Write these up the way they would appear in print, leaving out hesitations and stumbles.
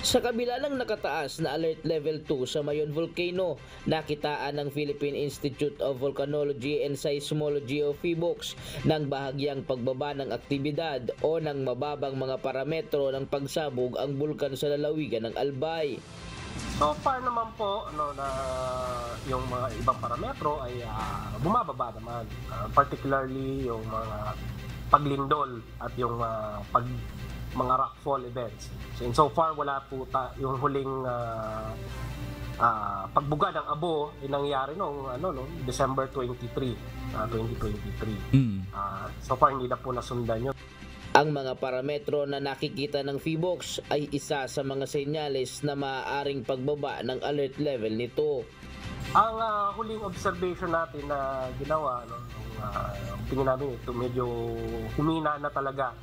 Sa kabila ng nakataas na Alert Level 2 sa Mayon Volcano, nakitaan ng Philippine Institute of Volcanology and Seismology o PHIVOLCS ng bahagyang pagbaba ng aktibidad o ng mababang mga parametro ng pagsabog ang bulkan sa lalawigan ng Albay. So far naman po na yung mga ibang parametro ay bumababa naman, particularly yung mga paglindol at yung mga rockfall events. So far wala po yung huling pagbuga ng abo ay nangyari noong December 23, 2023. So far hindi na po nasundan yun. Ang mga parametro na nakikita ng PHIVOLCS ay isa sa mga senyales na maaaring pagbaba ng alert level nito. Ang huling observation natin na ginawa, tingin namin ito medyo humina na talaga,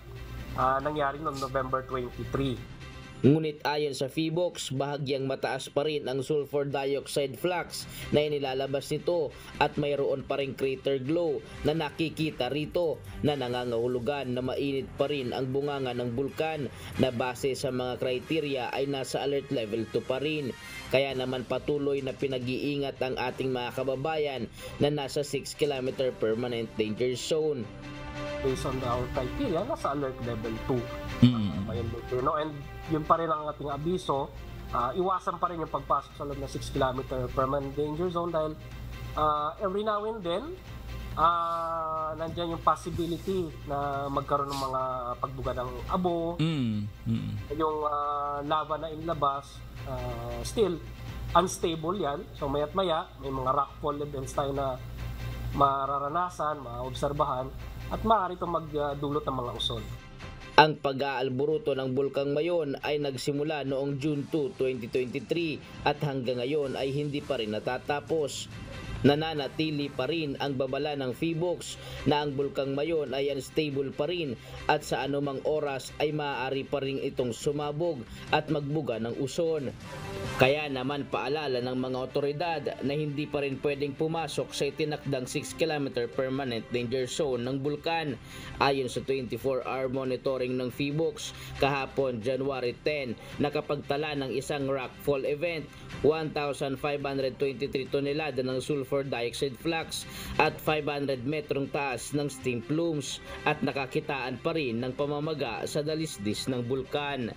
nangyari noong November 23. Ngunit ayon sa PHIVOLCS, bahagyang mataas pa rin ang sulfur dioxide flux na inilalabas nito at mayroon pa ring crater glow na nakikita rito na nangangahulugan na mainit pa rin ang bunganga ng bulkan na base sa mga kriteria ay nasa alert level 2 pa rin. Kaya naman patuloy na pinag-iingat ang ating mga kababayan na nasa 6 km permanent danger zone. Based on our criteria, nasa alert level 2. And yun pa rin ang ating abiso, iwasan pa rin yung pagpasok sa loob ng 6 km permanent danger zone dahil every now and then, nandyan yung possibility na magkaroon ng mga pagbuga ng abo, yung lava na inlabas, still unstable yan. So maya't maya, may mga rockfall events tayo na mararanasan, maobserbahan, at maaari itong magdulot ng mga usod. Ang pag-aalburuto ng Bulkang Mayon ay nagsimula noong June 2, 2023 at hanggang ngayon ay hindi pa rin natatapos. Nananatili pa rin ang babala ng PHIVOLCS na ang Bulkang Mayon ay unstable pa rin at sa anumang oras ay maaari pa rin itong sumabog at magbuga ng uson. Kaya naman paalala ng mga otoridad na hindi pa rin pwedeng pumasok sa itinakdang 6 km permanent danger zone ng bulkan. Ayon sa 24-hour monitoring ng PHIVOLCS, kahapon January 10, nakapagtala ng isang rockfall event, 1,523 tonelada ng sulfur dioxide flux at 500 metrong taas ng steam plumes at nakakitaan pa rin ng pamamaga sa dalisdis ng bulkan.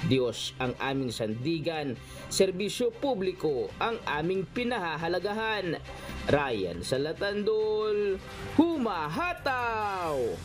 Diyos ang aming sandigan, serbisyo publiko ang aming pinahahalagahan. Ryan Salatandol, humahataw!